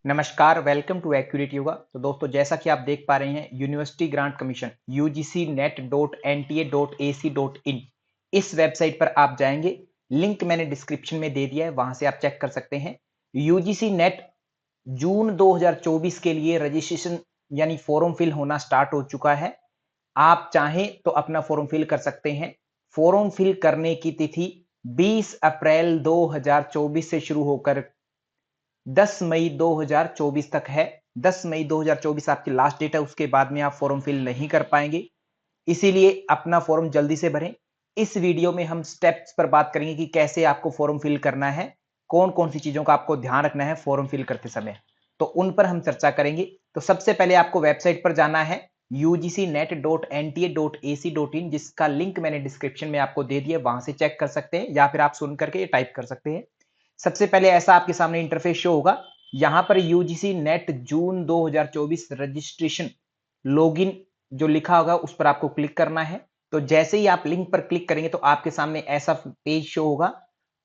नमस्कार, welcome to accurate yoga. तो दोस्तों, जैसा कि आप देख पा रहे हैं, यूनिवर्सिटी ग्रांट कमीशन ugcnet.nta.ac.in इस वेबसाइट पर आप जाएंगे। लिंक मैंने डिस्क्रिप्शन में दे दिया है, वहां से आप चेक कर सकते हैं। यूजीसी नेट जून 2024 के लिए रजिस्ट्रेशन यानी फॉर्म फिल होना स्टार्ट हो चुका है। आप चाहें तो अपना फॉर्म फिल कर सकते हैं। फॉर्म फिल करने की तिथि 20 अप्रैल 2024 से शुरू होकर 10 मई 2024 तक है। 10 मई 2024 आपकी लास्ट डेट है, उसके बाद में आप फॉर्म फिल नहीं कर पाएंगे। इसीलिए अपना फॉर्म जल्दी से भरें। इस वीडियो में हम स्टेप्स पर बात करेंगे कि कैसे आपको फॉर्म फिल करना है, कौन कौन सी चीजों का आपको ध्यान रखना है फॉर्म फिल करते समय, तो उन पर हम चर्चा करेंगे। तो सबसे पहले आपको वेबसाइट पर जाना है ugcnet.nta.ac.in, जिसका लिंक मैंने डिस्क्रिप्शन में आपको दे दिया, वहां से चेक कर सकते हैं या फिर आप सुन करके टाइप कर सकते हैं। सबसे पहले ऐसा आपके सामने इंटरफेस शो होगा। यहां पर UGC NET June 2024 registration login जो लिखा होगा उस पर आपको क्लिक करना है। तो जैसे ही आप लिंक पर क्लिक करेंगे तो आपके सामने ऐसा पेज शो होगा।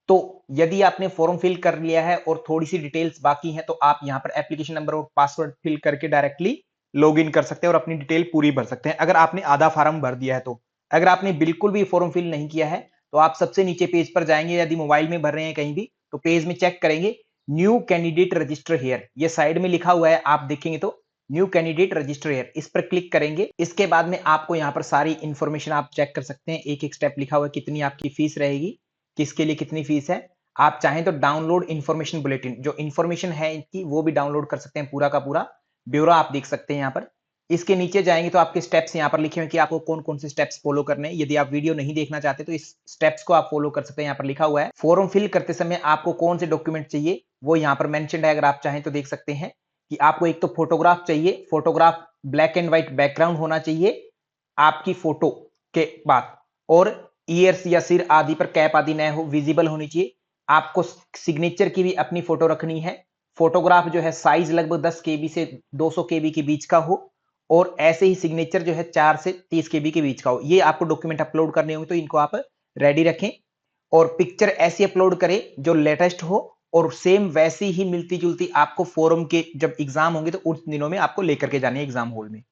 तो यदि आपने फॉर्म फिल कर लिया है और थोड़ी सी डिटेल्स बाकी हैं, तो आप यहां पर एप्लीकेशन नंबर और पासवर्ड फिल करके डायरेक्टली लॉगिन कर सकते हैं और अपनी डिटेल पूरी भर सकते हैं, अगर आपने आधा फॉर्म भर दिया है तो। अगर आपने बिल्कुल भी फॉर्म फिल नहीं किया है तो आप सबसे नीचे पेज पर जाएंगे। यदि मोबाइल में भर रहे हैं कहीं भी, तो पेज में चेक करेंगे न्यू कैंडिडेट रजिस्टर हेयर, ये साइड में लिखा हुआ है, आप देखेंगे तो न्यू कैंडिडेट रजिस्टर हेयर, इस पर क्लिक करेंगे। इसके बाद में आपको यहाँ पर सारी इंफॉर्मेशन आप चेक कर सकते हैं। एक एक स्टेप लिखा हुआ है, कितनी आपकी फीस रहेगी, किसके लिए कितनी फीस है। आप चाहें तो डाउनलोड इंफॉर्मेशन बुलेटिन, जो इंफॉर्मेशन है इनकी, वो भी डाउनलोड कर सकते हैं। पूरा का पूरा ब्यौरा आप देख सकते हैं यहाँ पर। इसके नीचे जाएंगे तो आपके स्टेप्स यहाँ पर लिखे हुए कि आपको कौन कौन से स्टेप्स फॉलो करने हैं। यदि आप वीडियो नहीं देखना चाहते तो इस स्टेप्स को आप फॉलो कर सकते हैं। यहाँ पर लिखा हुआ है फॉर्म फिल करते समय आपको कौन से डॉक्यूमेंट चाहिए, वो यहाँ पर मेंशन्ड है, अगर आप चाहें तो देख सकते हैं कि आपको एक तो फोटोग्राफ चाहिए। Photograph black and white background होना चाहिए आपकी फोटो के बाद, और ईयर्स या सिर आदि पर कैप आदि न हो, विजिबल होनी चाहिए। आपको सिग्नेचर की भी अपनी फोटो रखनी है। फोटोग्राफ जो है साइज लगभग 10 केबी से 200 केबी के बीच का हो, और ऐसे ही सिग्नेचर जो है 4 से 30 केबी के बीच का हो। ये आपको डॉक्यूमेंट अपलोड करने होंगे, तो इनको आप रेडी रखें। और पिक्चर ऐसी अपलोड करें जो लेटेस्ट हो, और सेम वैसी ही मिलती जुलती आपको फॉरम के जब एग्जाम होंगे तो उन दिनों में आपको लेकर के जानी है एग्जाम हॉल में।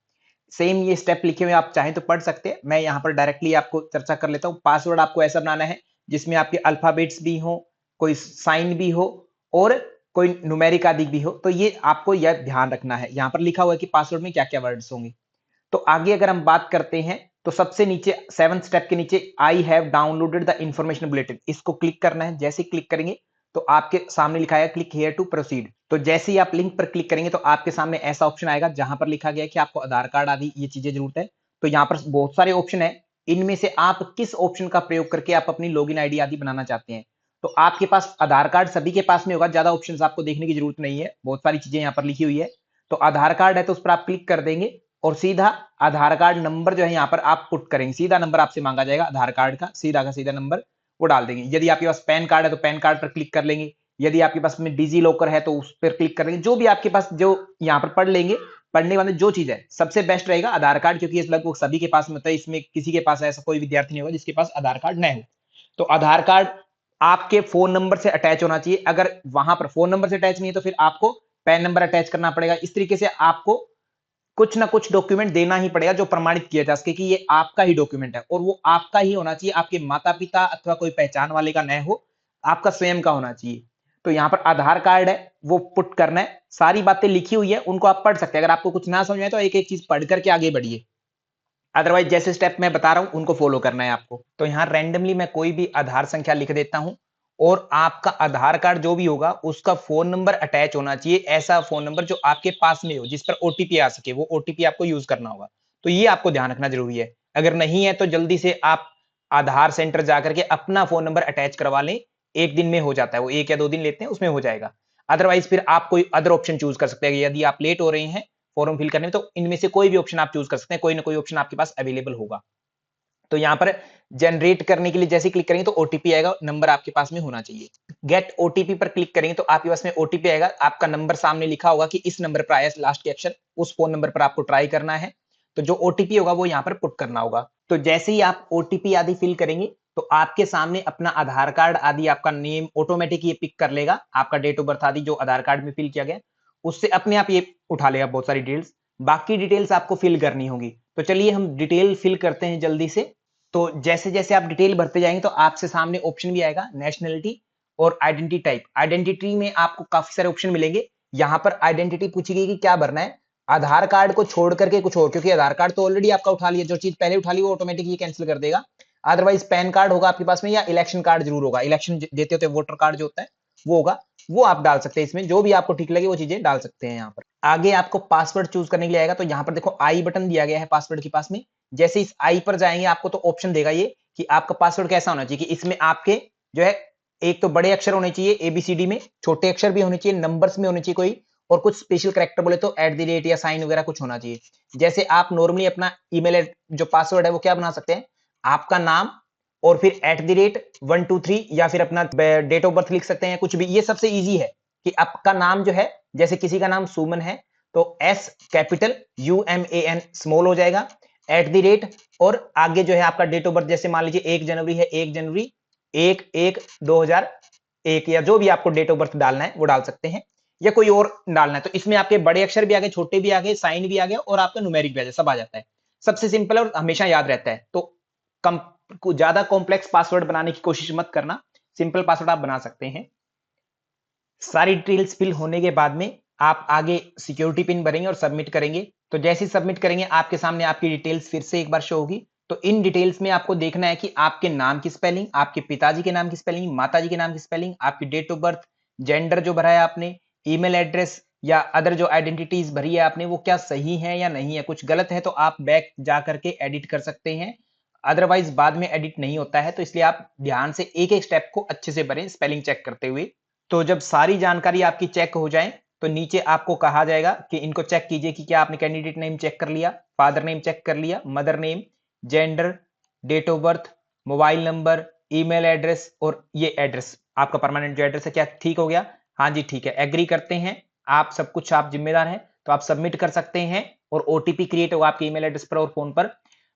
सेम ये स्टेप लिखे हुए, आप चाहें तो पढ़ सकते हैं। मैं यहाँ पर डायरेक्टली आपको चर्चा कर लेता हूँ। पासवर्ड आपको ऐसा बनाना है जिसमें आपके अल्फाबेट्स भी हो, कोई साइन भी हो, और कोई न्यूमेरिक आदि भी हो। तो ये आपको यह ध्यान रखना है। यहाँ पर लिखा हुआ है कि पासवर्ड में क्या क्या वर्ड्स होंगे। तो आगे अगर हम बात करते हैं तो सबसे नीचे 7th स्टेप के नीचे I have downloaded the information bulletin, इसको क्लिक करना है। जैसे क्लिक करेंगे तो आपके सामने लिखा है क्लिक हियर टू प्रोसीड। तो जैसे ही आप लिंक पर क्लिक करेंगे तो आपके सामने ऐसा ऑप्शन आएगा जहां पर लिखा गया है कि आपको आधार कार्ड आदि ये चीजें जरूरत है। तो यहाँ पर बहुत सारे ऑप्शन है, इनमें से आप किस ऑप्शन का प्रयोग करके आप अपनी लॉगिन आईडी आदि बनाना चाहते हैं। तो आपके पास आधार कार्ड सभी के पास में होगा, ज्यादा ऑप्शन आपको देखने की जरूरत नहीं है, बहुत सारी चीजें यहाँ पर लिखी हुई है। तो आधार कार्ड है तो उस पर आप क्लिक कर देंगे, और सीधा आधार कार्ड नंबर जो है यहाँ पर आप पुट करेंगे। सीधा नंबर आपसे मांगा जाएगा आधार कार्ड का, सीधा का सीधा नंबर वो डाल देंगे। यदि आपके पास पैन कार्ड है तो पैन कार्ड पर क्लिक कर लेंगे। यदि आपके पास में डिजी लॉकर है तो उस पर क्लिक कर लेंगे। जो भी आपके पास, जो यहाँ पर पढ़ लेंगे, पढ़ने वाले जो चीज है सबसे बेस्ट रहेगा आधार कार्ड, क्योंकि इस लगभग सभी के पास में होता है। इसमें किसी के पास ऐसा कोई विद्यार्थी नहीं होगा जिसके पास आधार कार्ड न हो। तो आधार कार्ड आपके फोन नंबर से अटैच होना चाहिए। अगर वहां पर फोन नंबर से अटैच नहीं है तो फिर आपको पैन नंबर अटैच करना पड़ेगा। इस तरीके से आपको कुछ ना कुछ डॉक्यूमेंट देना ही पड़ेगा जो प्रमाणित किया जा सके कि ये आपका ही डॉक्यूमेंट है, और वो आपका ही होना चाहिए, आपके माता पिता अथवा कोई पहचान वाले का न हो, आपका स्वयं का होना चाहिए। तो यहाँ पर आधार कार्ड है वो पुट करना है। सारी बातें लिखी हुई है, उनको आप पढ़ सकते हैं। अगर आपको कुछ ना समझ में आए तो एक एक चीज पढ़ करके आगे बढ़िए। अदरवाइज जैसे स्टेप मैं बता रहा हूं उनको फॉलो करना है आपको। तो यहाँ रैंडमली मैं कोई भी आधार संख्या लिख देता हूं, और आपका आधार कार्ड जो भी होगा उसका फोन नंबर अटैच होना चाहिए। ऐसा फोन नंबर जो आपके पास में हो, जिस पर ओटीपी आ सके, वो ओटीपी आपको यूज करना होगा। तो ये आपको ध्यान रखना जरूरी है। अगर नहीं है तो जल्दी से आप आधार सेंटर जाकर के अपना फोन नंबर अटैच करवा लें। एक दिन में हो जाता है, वो 1 या 2 दिन लेते हैं, उसमें हो जाएगा। अदरवाइज फिर आप कोई अदर ऑप्शन चूज कर सकते हैं। यदि आप लेट हो रहे हैं फॉर्म फिल करने में तो इनमें से कोई भी ऑप्शन आप चूज कर सकते हैं, कोई ना कोई ऑप्शन आपके पास अवेलेबल होगा। तो यहाँ पर जनरेट करने के लिए जैसे क्लिक करेंगे तो ओटीपी आएगा, नंबर आपके पास में होना चाहिए। गेट ओटीपी पर क्लिक करेंगे तो आपके पास में ओटीपी आएगा। आपका नंबर सामने लिखा होगा कि इस नंबर पर आया लास्ट के अक्षर, उस फोन नंबर पर आपको ट्राई करना है। तो जो ओटीपी होगा वो यहाँ पर पुट करना होगा। तो जैसे ही आप ओटीपी आदि फिल करेंगे तो आपके सामने अपना आधार कार्ड आदि, आपका नेम ऑटोमेटिक ये पिक कर लेगा, आपका डेट ऑफ बर्थ आदि जो आधार कार्ड में फिल किया गया, उससे अपने आप ये उठा लेगा बहुत सारी डिटेल्स। बाकी डिटेल्स आपको फिल करनी होगी। तो चलिए हम डिटेल फिल करते हैं जल्दी से। तो जैसे जैसे आप डिटेल भरते जाएंगे तो आपसे सामने ऑप्शन भी आएगा नेशनलिटी और आइडेंटिटी टाइप। आइडेंटिटी में आपको काफी सारे ऑप्शन मिलेंगे। यहाँ पर आइडेंटिटी पूछी गई कि क्या भरना है, आधार कार्ड को छोड़ करके कुछ और, क्योंकि आधार कार्ड तो ऑलरेडी आपका उठा लिया, जो चीज पहले उठा ली वो ऑटोमेटिक ये कैंसिल कर देगा। अदरवाइज पैन कार्ड होगा आपके पास में, या इलेक्शन कार्ड जरूर होगा, इलेक्शन देते होते वोटर कार्ड जो होता है वो होगा, वो आप डाल सकते हैं। इसमें जो भी आपको ठीक लगे वो चीजें डाल सकते हैं। यहाँ पर आगे आपको पासवर्ड चूज करने के लिए आएगा, तो यहाँ पर देखो आई बटन दिया गया है पासवर्ड के पास में। जैसे इस आई पर जाएंगे आपको तो ऑप्शन देगा ये कि आपका पासवर्ड कैसा होना चाहिए, कि इसमें आपके जो है एक तो बड़े अक्षर होने चाहिए एबीसीडी में, छोटे अक्षर भी होने चाहिए, नंबर्स में होने चाहिए कोई, और कुछ स्पेशल कैरेक्टर बोले तो एट द रेट या साइन वगैरह कुछ होना चाहिए। जैसे आप नॉर्मली अपना ईमेल जो पासवर्ड है वो क्या बना सकते हैं, आपका नाम और फिर एट द रेट 123, या फिर अपना डेट ऑफ बर्थ लिख सकते हैं, कुछ भी। ये सबसे इजी है कि आपका नाम जो है, जैसे किसी का नाम सुमन है तो एस कैपिटल UMAN स्मॉल हो जाएगा, एट द रेट, और आगे जो है आपका डेट ऑफ बर्थ, जैसे मान लीजिए 1 जनवरी है, 1 जनवरी 1/1/2001, या जो भी आपको डेट ऑफ बर्थ डालना है वो डाल सकते हैं, या कोई और डालना है। तो इसमें आपके बड़े अक्षर भी आ गए, छोटे भी आ गए, साइन भी आ गया, और आपका न्यूमेरिक भी आ गया, सब आ जाता है। सबसे सिंपल और हमेशा याद रहता है। तो कम ज्यादा कॉम्प्लेक्स पासवर्ड बनाने की कोशिश मत करना, सिंपल पासवर्ड आप बना सकते हैं। सारी डिटेल्स फिल होने के बाद में आप आगे सिक्योरिटी पिन भरेंगे और सबमिट करेंगे। तो जैसे ही सबमिट करेंगे आपके सामने आपकी डिटेल्स फिर से एक बार शो होगी। तो इन डिटेल्स में आपको देखना है कि आपके नाम की स्पेलिंग, आपके पिताजी के नाम की स्पेलिंग, माताजी के नाम की स्पेलिंग, आपकी डेट ऑफ बर्थ, जेंडर जो भरा है आपने, ईमेल एड्रेस या अदर जो आइडेंटिटीज भरी है आपने वो क्या सही है या नहीं है। कुछ गलत है तो आप बैक जा करके एडिट कर सकते हैं, अदरवाइज बाद में एडिट नहीं होता है। तो इसलिए आप ध्यान से एक एक स्टेप को अच्छे से भरें स्पेलिंग चेक करते हुए। तो जब सारी जानकारी आपकी चेक हो जाए तो नीचे आपको कहा जाएगा कि इनको चेक कीजिए कि क्या आपने कैंडिडेट नेम चेक कर लिया, फादर नेम चेक कर लिया, mother name, gender, date of birth, mobile number, email address, और ये एड्रेस आपका परमानेंट जो एड्रेस है क्या ठीक हो गया। हाँ जी ठीक है, एग्री करते हैं आप, सब कुछ आप जिम्मेदार हैं, तो आप सबमिट कर सकते हैं और ओटीपी क्रिएट होगा आपके ईमेल एड्रेस पर और फोन पर।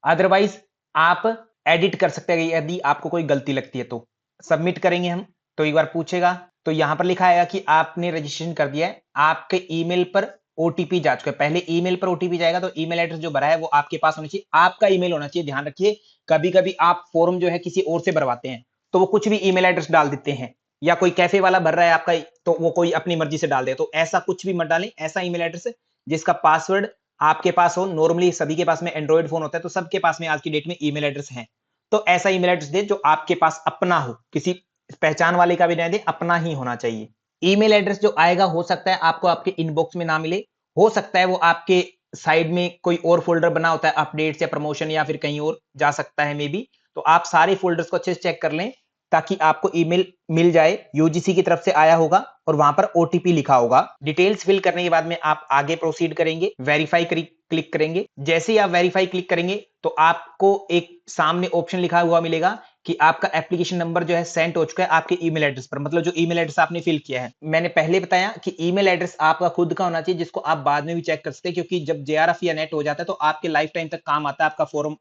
अदरवाइज आप एडिट कर सकते हैं यदि आपको कोई गलती लगती है तो। सबमिट करेंगे हम तो एक बार पूछेगा, तो यहां पर लिखा है कि आपने रजिस्ट्रेशन कर दिया है, आपके ईमेल पर ओटीपी जा चुका है। पहले ईमेल पर ओटीपी जाएगा, तो ईमेल एड्रेस जो भरा है वो आपके पास होना चाहिए, आपका ईमेल होना चाहिए। ध्यान रखिए कभी कभी आप फॉर्म जो है किसी और से भरवाते हैं तो वो कुछ भी ईमेल एड्रेस डाल देते हैं, या कोई कैफे वाला भर रहा है आपका तो वो कोई अपनी मर्जी से डाल दे। तो ऐसा कुछ भी मत डालें, ऐसा ईमेल एड्रेस जिसका पासवर्ड आपके पास हो। नॉर्मली सभी के पास में एंड्रॉइड फोन होता है तो सबके पास में आज की डेट में ईमेल एड्रेस है, तो ऐसा ईमेल एड्रेस दे जो आपके पास अपना हो, किसी पहचान वाले का भी नहीं दे, अपना ही होना चाहिए। ईमेल एड्रेस जो आएगा हो सकता है आपको आपके इनबॉक्स में ना मिले, हो सकता है वो आपके साइड में कोई और फोल्डर बना होता है अपडेट्स या प्रमोशन, या फिर कहीं और जा सकता है मे बी। तो आप सारे फोल्डर्स को अच्छे से चेक कर लें ताकि आपको ईमेल मिल जाए, यूजीसी की तरफ से आया होगा और वहां पर ओटीपी लिखा होगा। डिटेल्स फिल करने के बाद में आप आगे प्रोसीड करेंगे, वेरीफाई क्लिक करेंगे। जैसे ही आप वेरीफाई क्लिक करेंगे तो आपको एक सामने ऑप्शन लिखा हुआ मिलेगा कि आपका एप्लीकेशन नंबर जो है सेंड हो चुका है आपके ईमेल एड्रेस पर, मतलब जो ईमेल एड्रेस आपने फिल किया है। मैंने पहले बताया कि ईमेल एड्रेस आपका खुद का होना चाहिए जिसको आप बाद में भी चेक कर सकते हैं, क्योंकि जब जेआरएफ या नेट हो जाता है तो आपके लाइफ टाइम तक काम आता है। आपका फॉर्म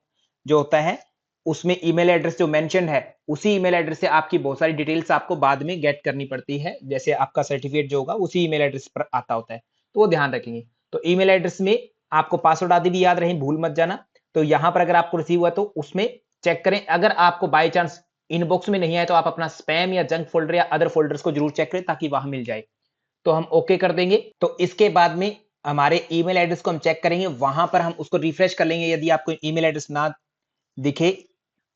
जो होता है उसमें ईमेल एड्रेस जो मेंशन है उसी ईमेल एड्रेस से आपकी बहुत सारी डिटेल्स आपको बाद में गेट करनी पड़ती है, जैसे आपका सर्टिफिकेट जो होगा उसी ईमेल एड्रेस पर आता होता है, तो वो ध्यान रखेंगे। तो ईमेल एड्रेस में आपको पासवर्ड आदि भी याद रहे, भूल मत जाना। तो यहां पर अगर आपको रिसीव हुआ तो उसमें चेक करें, अगर आपको बाय चांस इनबॉक्स में नहीं आए तो आप अपना स्पैम या जंक फोल्डर या अदर फोल्डर्स को जरूर चेक करें ताकि वहां मिल जाए। तो हम ओके कर देंगे। तो इसके बाद में हमारे ईमेल एड्रेस को हम चेक करेंगे, वहां पर हम उसको रिफ्रेश कर लेंगे यदि आपको ईमेल एड्रेस ना दिखे।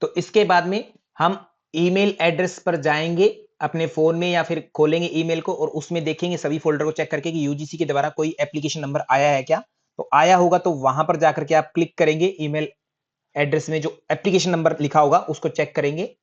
तो इसके बाद में हम ईमेल एड्रेस पर जाएंगे अपने फोन में या फिर खोलेंगे ईमेल को और उसमें देखेंगे सभी फोल्डर को चेक करके कि यूजीसी के द्वारा कोई एप्लीकेशन नंबर आया है क्या। तो आया होगा तो वहां पर जाकर के आप क्लिक करेंगे, ईमेल एड्रेस में जो एप्लीकेशन नंबर लिखा होगा उसको चेक करेंगे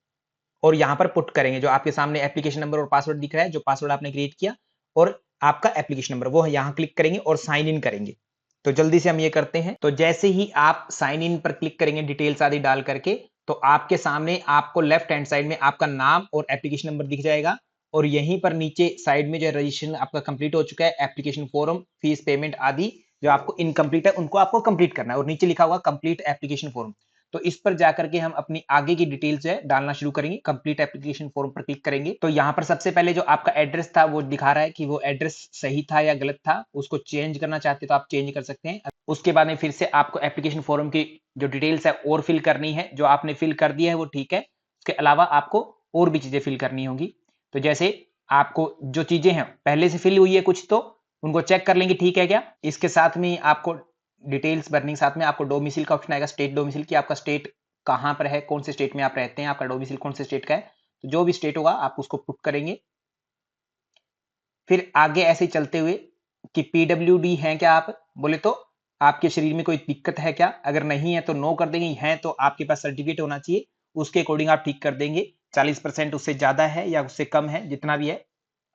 और यहां पर पुट करेंगे जो आपके सामने एप्लीकेशन नंबर और पासवर्ड दिख रहा है, जो पासवर्ड आपने क्रिएट किया और आपका एप्लीकेशन नंबर, वो यहां क्लिक करेंगे और साइन इन करेंगे। तो जल्दी से हम ये करते हैं। तो जैसे ही आप साइन इन पर क्लिक करेंगे डिटेल्स आदि डाल करके, तो आपके सामने आपको लेफ्ट हैंड साइड में आपका नाम और एप्लीकेशन नंबर दिख जाएगा और यहीं पर नीचे साइड में जो रजिस्ट्रेशन आपका कंप्लीट हो चुका है, एप्लीकेशन फॉर्म, फीस पेमेंट आदि जो आपको इनकम्प्लीट है उनको आपको कंप्लीट करना है और नीचे लिखा होगा कंप्लीट एप्लीकेशन फॉर्म। तो इस पर जाकर के हम अपनी आगे की डिटेल्स जो है डालना शुरू करेंगे। कंप्लीट एप्लीकेशन फॉर्म पर क्लिक करेंगे तो यहाँ पर सबसे पहले जो आपका एड्रेस था वो दिखा रहा है कि वो एड्रेस सही था या गलत था, उसको चेंज करना चाहते तो आप चेंज कर सकते हैं। उसके बाद में फिर से आपको एप्लीकेशन फॉर्म की जो डिटेल्स है और फिल करनी है, जो आपने फिल कर दिया है वो ठीक है, उसके अलावा आपको और भी चीजें फिल करनी होंगी। तो जैसे आपको जो चीजें हैं पहले से फिल हुई है कुछ तो उनको चेक कर लेंगे ठीक है क्या। इसके साथ में आपको डिटेल्स भरने के साथ में आपको डोमिसाइल का ऑप्शन आएगा, स्टेट डोमिसाइल की आपका स्टेट कहां पर है, कौन से स्टेट में आप रहते हैं, आपका डोमिसाइल कौन से स्टेट का है, तो जो भी स्टेट होगा आप उसको पुट करेंगे। फिर आगे ऐसे चलते हुए कि पीडब्ल्यूडी हैं क्या आप, बोले तो आपके शरीर में कोई दिक्कत है क्या, अगर नहीं है तो नो कर देंगे, है तो आपके पास सर्टिफिकेट होना चाहिए, उसके अकॉर्डिंग आप ठीक कर देंगे। 40% उससे ज्यादा है या उससे कम है, जितना भी है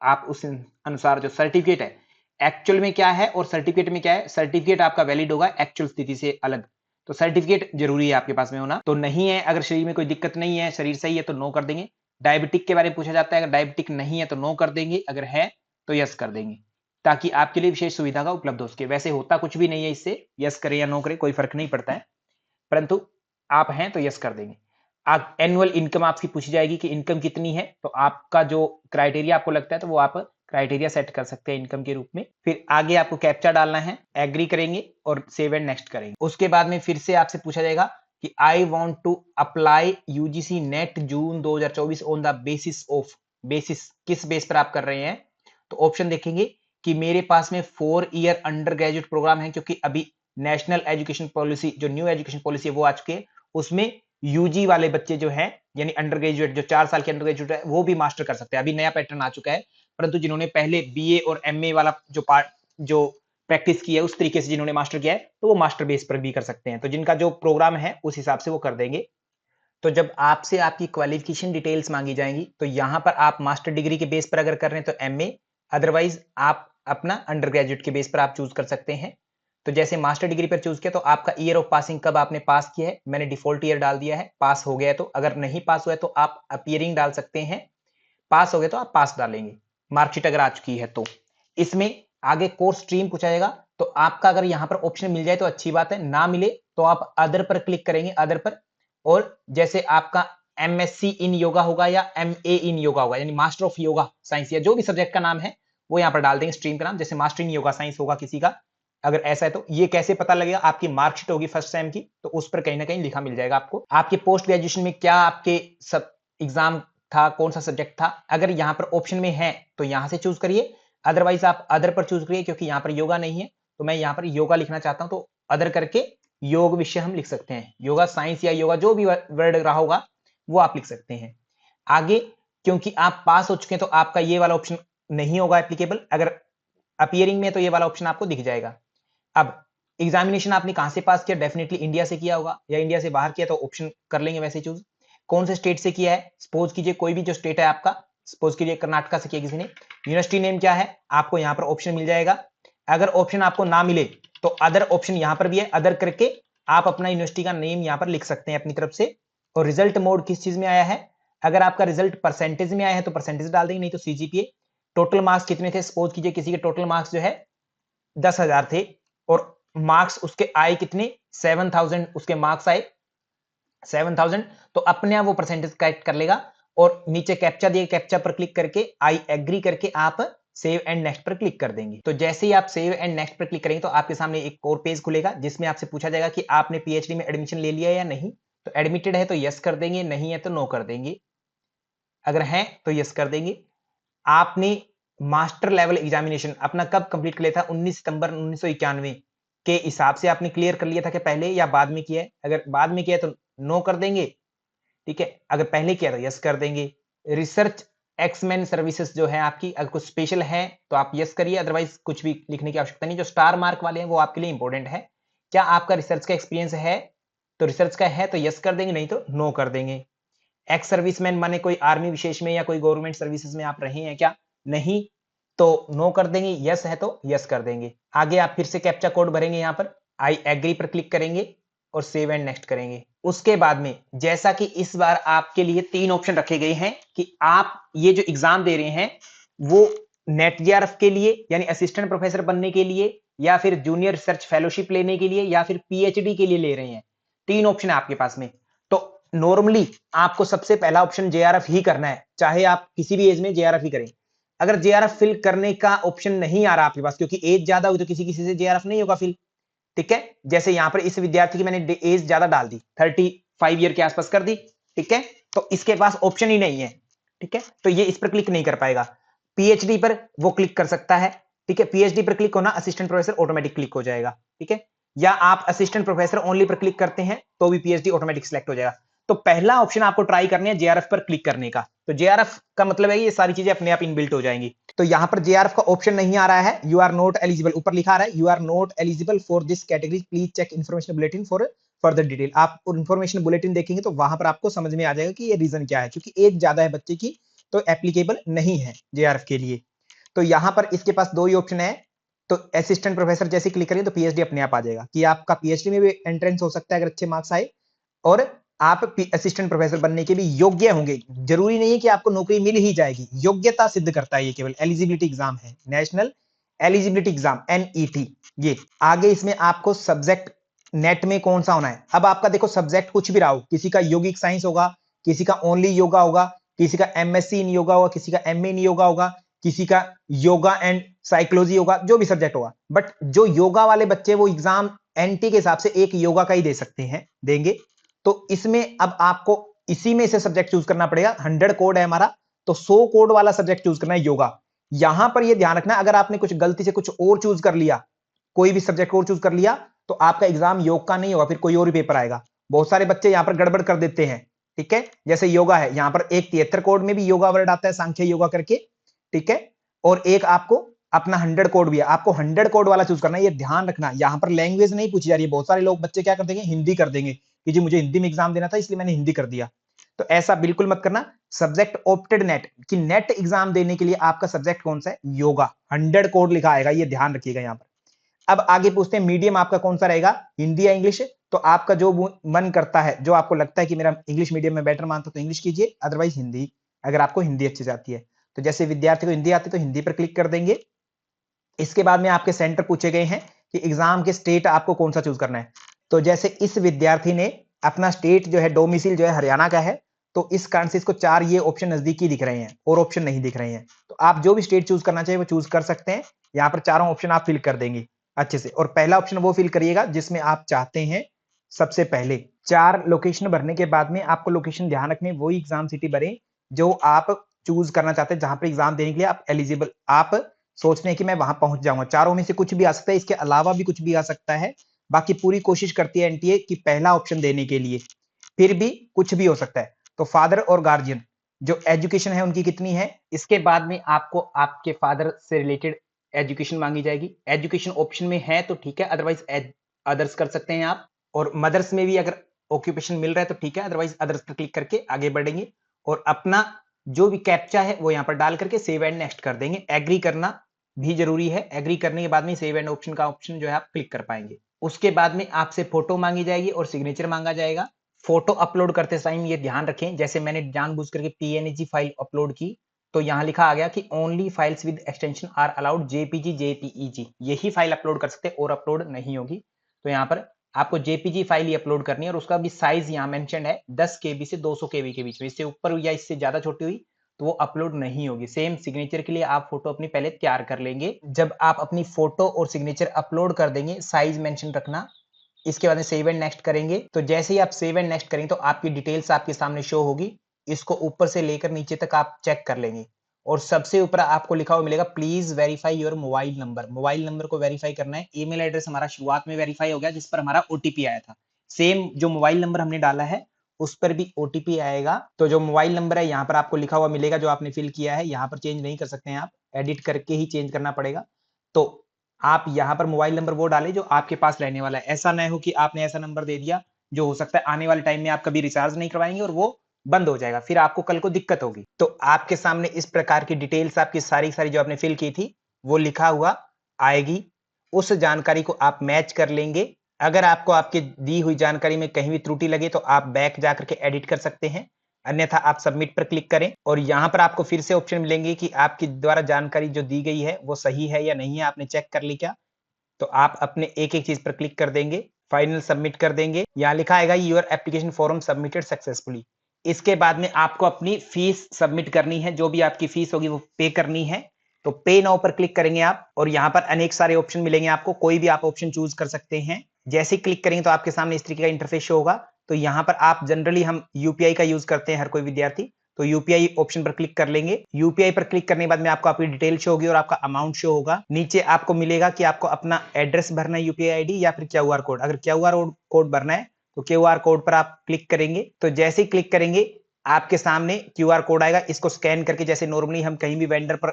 आप उस अनुसार जो सर्टिफिकेट है एक्चुअल में क्या है और सर्टिफिकेट में क्या है, सर्टिफिकेट आपका वैलिड होगा एक्चुअल स्थिति से अलग, तो सर्टिफिकेट जरूरी है आपके पास में होना। तो नहीं है, अगर शरीर में कोई दिक्कत नहीं है, शरीर सही है तो नो कर देंगे। डायबिटिक के बारे में पूछा जाता है, अगर डायबिटिक नहीं है तो नो कर देंगे, अगर है तो यस कर देंगे, ताकि आपके लिए विशेष सुविधा का उपलब्ध हो सके। वैसे होता कुछ भी नहीं है इससे, यस करें या नो करें कोई फर्क नहीं पड़ता है, परंतु आप हैं तो यस कर देंगे। आप एनुअल इनकम आपकी पूछी जाएगी कि इनकम कितनी है, तो आपका जो क्राइटेरिया आपको लगता है तो वो आप क्राइटेरिया सेट कर सकते हैं इनकम के रूप में। फिर आगे आपको कैप्चा डालना है, एग्री करेंगे और सेव एंड नेक्स्ट करेंगे। उसके बाद में फिर से आपसे पूछा जाएगा कि I want to apply UGC NET June 2024 on the basis of, basis किस बेस पर आप कर रहे हैं, तो ऑप्शन देखेंगे कि मेरे पास में 4 ईयर अंडर ग्रेजुएट प्रोग्राम है, क्योंकि अभी नेशनल एजुकेशन पॉलिसी जो न्यू एजुकेशन पॉलिसी है वो आ चुके हैं, उसमें यूजी वाले बच्चे जो हैं यानी अंडर ग्रेजुएट जो 4 साल के अंडर ग्रेजुएट है वो भी मास्टर कर सकते हैं। अभी नया पैटर्न आ चुका है, परंतु जिन्होंने पहले बीए और एमए वाला जो पार्ट जो प्रैक्टिस की है उस तरीके से जिन्होंने मास्टर किया है तो वो मास्टर बेस पर भी कर सकते हैं। तो जिनका जो प्रोग्राम है उस हिसाब से वो कर देंगे। तो जब आपसे आपकी क्वालिफिकेशन डिटेल्स मांगी जाएंगी तो यहां पर आप मास्टर डिग्री के बेस पर अगर कर रहे हैं तो एमए, अदरवाइज आप अपना अंडर ग्रेजुएट के बेस पर आप चूज कर सकते हैं। तो जैसे मास्टर डिग्री पर चूज किया तो आपका ईयर ऑफ पासिंग कब आपने पास किया है, मैंने डिफॉल्ट ईयर डाल दिया है, पास हो गया तो, अगर नहीं पास हुआ है तो आप अपीयरिंग डाल सकते हैं, पास हो गए तो आप पास डालेंगे, मार्कशीट अगर आ चुकी है तो। इसमें आगे कोर्स स्ट्रीम पूछा जाएगा, तो आपका अगर यहां पर ऑप्शन मिल जाए तो अच्छी बात है, ना मिले तो आप अदर पर क्लिक करेंगे, अदर पर, और जैसे आपका एमएससी इन योगा होगा या एमए इन योगा होगा यानी मास्टर ऑफ योगा साइंस या जो भी सब्जेक्ट का नाम है वो यहाँ पर डाल देंगे स्ट्रीम का नाम, जैसे मास्टर इन योगा साइंस होगा किसी का, अगर ऐसा है तो ये कैसे पता लगेगा, आपकी मार्कशीट होगी फर्स्ट सेम की तो उस पर कहीं ना कहीं लिखा मिल जाएगा आपको, आपके पोस्ट ग्रेजुएशन में क्या आपके सब एग्जाम था, कौन सा सब्जेक्ट था, अगर यहाँ पर ऑप्शन में है तो यहाँ से चूज करिए, अदरवाइज आप अदर पर चूज करिए, क्योंकि यहाँ पर योगा नहीं है तो मैं यहाँ पर योगा लिखना चाहता हूँ तो अदर करके योग विषय हम लिख सकते हैं, योगा साइंस या योगा जो भी वर्ड रहा होगा वो आप लिख सकते हैं। आगे क्योंकि आप पास हो चुके हैं तो आपका ये वाला ऑप्शन नहीं होगा एप्लीकेबल, अगर अपीयरिंग में तो ये वाला ऑप्शन आपको दिख जाएगा। अब एग्जामिनेशन आपने कहां से पास किया, डेफिनेटली इंडिया से किया होगा या इंडिया से बाहर किया तो ऑप्शन कर लेंगे वैसे चूज, कौन से स्टेट से किया है, सपोज कीजिए कोई भी जो स्टेट है आपका, सपोज कीजिए कर्नाटका से किया किसी ने, यूनिवर्सिटी नेम क्या है आपको यहाँ पर ऑप्शन मिल जाएगा। अगर ऑप्शन आपको ना मिले तो अदर ऑप्शन यहाँ पर भी है, अदर करके आप अपना यूनिवर्सिटी का नेम यहाँ पर लिख सकते हैं अपनी तरफ से। और रिजल्ट मोड किस चीज में आया है, अगर आपका रिजल्ट परसेंटेज में आया है तो परसेंटेज डाल देंगे, नहीं तो सीजीपीए। टोटल मार्क्स कितने थे, सपोज कीजिए किसी के टोटल मार्क्स जो है 10,000 थे और मार्क्स उसके आए कितने 7,000, उसके मार्क्स आए 7,000, तो अपने आप वो परसेंटेज करेक्ट कर लेगा। और नीचे कैप्चा दिए, कैप्चा पर क्लिक करके आई एग्री करके आप सेव एंड नेक्स्ट पर क्लिक कर देंगे। तो जैसे ही आप सेव एंड नेक्स्ट पर क्लिक करेंगे तो आपके सामने एक और पेज खुलेगा जिसमें आपसे पूछा जाएगा कि आपने पीएचडी में एडमिशन ले लिया या नहीं, तो एडमिटेड है तो यस कर देंगे, नहीं है तो नो कर देंगे, अगर है तो यस कर देंगे। आपने मास्टर लेवल एग्जामिनेशन अपना कब कंप्लीट कर लिया था, 19 सितंबर 1991 के हिसाब से आपने क्लियर कर लिया था कि पहले या बाद में किया है, अगर बाद में किया है तो नो कर देंगे, ठीक है, अगर पहले किया तो यस कर देंगे। रिसर्च एक्समैन सर्विसेज जो है आपकी, अगर कुछ स्पेशल है तो आप यस करिए, अदरवाइज कुछ भी लिखने की आवश्यकता नहीं। जो स्टार मार्क वाले हैं वो आपके लिए इंपॉर्टेंट है, क्या आपका रिसर्च का एक्सपीरियंस है, तो रिसर्च का है तो यस कर देंगे, नहीं तो नो कर देंगे। एक्स सर्विसमैन माने कोई आर्मी विशेष में या कोई गवर्नमेंट सर्विसेज में आप रहे हैं क्या, नहीं तो नो कर देंगे, यस है तो यस कर देंगे। आगे आप फिर से कैप्चा कोड भरेंगे, यहाँ पर आई एग्री पर क्लिक करेंगे और सेव एंड नेक्स्ट करेंगे। उसके बाद में जैसा कि इस बार आपके लिए 3 ऑप्शन रखे गए हैं कि आप ये जो एग्जाम दे रहे हैं वो नेट जेआरएफ के लिए यानी असिस्टेंट प्रोफेसर बनने के लिए या फिर जूनियर रिसर्च फेलोशिप लेने के लिए या फिर पीएचडी के लिए ले रहे हैं, 3 ऑप्शन है आपके पास में। तो नॉर्मली आपको सबसे पहला ऑप्शन जेआरएफ ही करना है, चाहे आप किसी भी एज में जेआरएफ ही करें। अगर जेआरएफ फिल करने का ऑप्शन नहीं आ रहा आपके पास, क्योंकि एज ज्यादा हुई तो किसी से जेआरएफ नहीं होगा फिल, ठीक है। जैसे यहां पर इस विद्यार्थी की मैंने एज ज्यादा डाल दी, 35 ईयर के आसपास कर दी, ठीक है। तो इसके पास ऑप्शन ही नहीं है, ठीक है, तो ये इस पर क्लिक नहीं कर पाएगा। पीएचडी पर वो क्लिक कर सकता है, ठीक है। पीएचडी पर क्लिक होना, असिस्टेंट प्रोफेसर ऑटोमेटिक क्लिक हो जाएगा, ठीक है। या आप असिस्टेंट प्रोफेसर ओनली पर क्लिक करते हैं तो भी पीएचडी ऑटोमेटिक सिलेक्ट हो जाएगा। तो पहला ऑप्शन आपको ट्राई करने है जेआरएफ पर क्लिक करने का। तो जेआरएफ का मतलब है ये सारी चीजें अपने आप इनबिल्ट हो जाएंगी। तो यहां पर जेआरएफ का ऑप्शन नहीं आ रहा है, यू आर नॉट एलिजिबल, ऊपर लिखा आ रहा है you are not eligible for this category, please check information bulletin for further detail. आप इन्फॉर्मेशन बुलेटिन देखेंगे तो वहां पर आपको समझ में आ जाएगा कि ये रीजन क्या है, क्योंकि एज ज्यादा है बच्चे की तो एप्लीकेबल नहीं है जेआरएफ के लिए। तो यहां पर इसके पास दो ही ऑप्शन है, तो असिस्टेंट प्रोफेसर जैसे क्लिक करेंगे तो पीएचडी अपने आप आ जाएगा कि आपका पीएचडी में भी एंट्रेंस हो सकता है अगर अच्छे मार्क्स आए, और आप असिस्टेंट प्रोफेसर बनने के भी योग्य होंगे। जरूरी नहीं है कि आपको नौकरी मिल ही जाएगी, योग्यता सिद्ध करता है ये, केवल एलिजिबिलिटी एग्जाम है, नेशनल एलिजिबिलिटी एग्जाम एनईटी। ये आगे इसमें आपको सब्जेक्ट नेट में कौन सा होना है। अब आपका देखो सब्जेक्ट कुछ भी रहा हो, किसी का योगिक साइंस होगा, किसी का ओनली योगा होगा, किसी का एमएससी इन योगा होगा, किसी का एमए इन योगा होगा, किसी का योगा एंड साइकोलॉजी होगा, जो भी सब्जेक्ट होगा। बट जो योगा वाले बच्चे वो एग्जाम एनटी के हिसाब से एक योगा का ही दे सकते हैं, देंगे। तो इसमें अब आपको इसी में से सब्जेक्ट चूज करना पड़ेगा। 100 कोड है हमारा, तो 100 कोड वाला सब्जेक्ट चूज करना है योगा। यहां पर यह ध्यान रखना, अगर आपने कुछ गलती से कुछ और चूज कर लिया, कोई भी सब्जेक्ट और चूज कर लिया, तो आपका एग्जाम योग का नहीं होगा, फिर कोई और ही पेपर आएगा। बहुत सारे बच्चे यहां पर गड़बड़ कर देते हैं, ठीक है। जैसे योगा है, यहां पर एक 73 कोड में भी योगा वर्ड आता है, सांख्य योगा करके, ठीक है। और एक आपको अपना 100 कोड भी है, आपको 100 कोड वाला चूज करना है, ये ध्यान रखना। यहां पर लैंग्वेज नहीं पूछी जा रही है। बहुत सारे लोग बच्चे क्या कर देंगे, हिंदी कर देंगे कि जी मुझे हिंदी में एग्जाम देना था इसलिए मैंने हिंदी कर दिया। तो ऐसा बिल्कुल मत करना। सब्जेक्ट ऑप्टेड नेट, कि नेट एग्जाम देने के लिए आपका सब्जेक्ट कौन सा है, योगा। 100 कोड लिखा आएगा, ये ध्यान रखिएगा यहां पर। अब आगे पूछते हैं मीडियम आपका कौन सा रहेगा, हिंदी या इंग्लिश। तो आपका जो मन करता है, जो आपको लगता है कि मेरा इंग्लिश मीडियम में बेटर मानता तो इंग्लिश कीजिए, अदरवाइज हिंदी, अगर आपको हिंदी अच्छी जाती है। तो जैसे विद्यार्थी को हिंदी आती है तो हिंदी पर क्लिक कर देंगे। इसके बाद में आपके सेंटर पूछे गए हैं कि एग्जाम के स्टेट आपको कौन सा चूज करना है। तो जैसे इस विद्यार्थी ने अपना स्टेट जो है, डोमिसाइल जो है हरियाणा का है, तो इस कारण से इसको 4 ये ऑप्शन नजदीकी दिख रहे हैं और ऑप्शन नहीं दिख रहे हैं। तो आप जो भी स्टेट चूज करना चाहिए वो चूज कर सकते हैं। यहाँ पर चारों ऑप्शन आप फिल कर देंगे अच्छे से, और पहला ऑप्शन वो फिल करिएगा जिसमें आप चाहते हैं। सबसे पहले 4 लोकेशन भरने के बाद में आपको लोकेशन ध्यान रखने, वही एग्जाम सिटी भरें जो आप चूज करना चाहते हैं, जहां पर एग्जाम देने के लिए आप एलिजिबल, आप सोच रहे हैं कि मैं वहां पहुंच जाऊंगा। चारों में से कुछ भी आ सकता है, इसके अलावा भी कुछ भी आ सकता है। बाकी पूरी कोशिश करती है एनटीए कि पहला ऑप्शन देने के लिए, फिर भी कुछ भी हो सकता है। तो फादर और गार्जियन जो एजुकेशन है उनकी कितनी है, इसके बाद में आपको आपके फादर से रिलेटेड एजुकेशन मांगी जाएगी। एजुकेशन ऑप्शन में है तो ठीक है, अदरवाइज अदर्स कर सकते हैं आप। और मदर्स में भी अगर ऑक्यूपेशन मिल रहा है तो ठीक है, अदरवाइज अदर्स पर क्लिक करके आगे बढ़ेंगे। और अपना जो भी कैप्चा है वो यहाँ पर डाल करके सेव एंड नेक्स्ट कर देंगे। एग्री करना भी जरूरी है, एग्री करने के बाद में सेव एंड ऑप्शन का ऑप्शन जो है आप क्लिक कर पाएंगे। उसके बाद में आपसे फोटो मांगी जाएगी और सिग्नेचर मांगा जाएगा। फोटो अपलोड करते टाइम ये ध्यान रखें, जैसे मैंने जानबूझ करके पीएनजी फाइल अपलोड की तो यहाँ लिखा आ गया कि only files with extension are allowed JPG JPEG, यही फाइल अपलोड कर सकते, और अपलोड नहीं होगी। तो यहाँ पर आपको जेपीजी फाइल ही अपलोड करनी है, और उसका भी साइज यहाँ मेंशन है 10 केबी से 200 केबी के बीच में। इससे ऊपर या इससे ज्यादा छोटी हुई तो वो अपलोड नहीं होगी। सेम सिग्नेचर के लिए आप फोटो अपनी पहले तैयार कर लेंगे। जब आप अपनी फोटो और सिग्नेचर अपलोड कर देंगे, साइज मेंशन रखना। इसके बाद में सेव एंड नेक्स्ट करेंगे। तो जैसे ही आप सेव एंड नेक्स्ट करेंगे तो आपकी डिटेल्स आपके सामने शो होगी। इसको ऊपर से लेकर नीचे तक आप चेक कर लेंगे, और सबसे ऊपर आपको लिखा हुआ मिलेगा please verify your mobile number. Mobile number को वेरीफाई करना है। ईमेल एड्रेस हमारा शुरुआत में वेरीफाई हो गया जिस पर हमारा ओटीपी आया था। सेम जो मोबाइल नंबर हमने डाला है उस पर भी ओटीपी आएगा। तो जो मोबाइल नंबर है यहाँ पर आपको लिखा हुआ मिलेगा जो आपने फिल किया है, यहाँ पर चेंज नहीं कर सकते हैं आप, एडिट करके ही चेंज करना पड़ेगा। तो आप यहाँ पर मोबाइल नंबर वो डालें जो आपके पास रहने वाला है। ऐसा ना हो कि आपने ऐसा नंबर दे दिया जो हो सकता है आने वाले टाइम में आप कभी रिचार्ज नहीं करवाएंगे और वो बंद हो जाएगा, फिर आपको कल को दिक्कत होगी। तो आपके सामने इस प्रकार की डिटेल्स आपकी सारी सारी जो आपने फिल की थी वो लिखा हुआ आएगी। उस जानकारी को आप मैच कर लेंगे। अगर आपको आपकी दी हुई जानकारी में कहीं भी त्रुटि लगे तो आप बैक जाकर के एडिट कर सकते हैं, अन्यथा आप सबमिट पर क्लिक करें। और यहां पर आपको फिर से ऑप्शन मिलेंगे कि आपकी द्वारा जानकारी जो दी गई है वो सही है या नहीं है, आपने चेक कर ली क्या। तो आप अपने एक एक चीज पर क्लिक कर देंगे। फाइनल सबमिट कर देंगे। यहाँ लिखा आएगा your application form submitted successfully. इसके बाद में आपको अपनी फीस सबमिट करनी है, जो भी आपकी फीस होगी वो पे करनी है। तो पे नाउ पर क्लिक करेंगे आप और यहाँ पर अनेक सारे ऑप्शन मिलेंगे आपको, कोई भी आप ऑप्शन चूज कर सकते हैं। जैसे ही क्लिक करेंगे तो आपके सामने इस तरीके का इंटरफेस शो होगा। तो यहाँ पर आप जनरली हम यूपीआई का यूज करते हैं हर कोई विद्यार्थी, तो यूपीआई ऑप्शन पर क्लिक कर लेंगे। यूपीआई पर क्लिक करने के बाद में आपको आपकी डिटेल शो होगी और आपका अमाउंट शो होगा। नीचे आपको मिलेगा कि आपको अपना एड्रेस भरना है, यूपीआई आईडी या फिर क्यूआर कोड। अगर क्यूआर कोड भरना है तो क्यूआर कोड पर आप क्लिक करेंगे। तो जैसे ही क्लिक करेंगे आपके सामने क्यूआर कोड आएगा। इसको स्कैन करके जैसे नॉर्मली हम कहीं भी वेंडर पर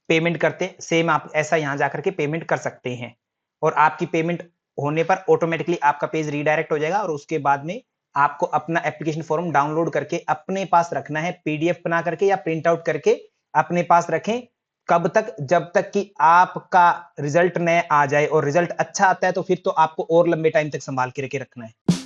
पेमेंट करते हैं, सेम आप ऐसा यहां जाकर के पेमेंट कर सकते हैं। और आपकी पेमेंट होने पर ऑटोमेटिकली आपका पेज रीडायरेक्ट हो जाएगा और उसके बाद में आपको अपना एप्लीकेशन फॉर्म डाउनलोड करके अपने पास रखना है, पीडीएफ बना करके या प्रिंट आउट करके अपने पास रखें। कब तक? जब तक कि आपका रिजल्ट न आ जाए, और रिजल्ट अच्छा आता है तो फिर तो आपको और लंबे टाइम तक संभाल के रखना है।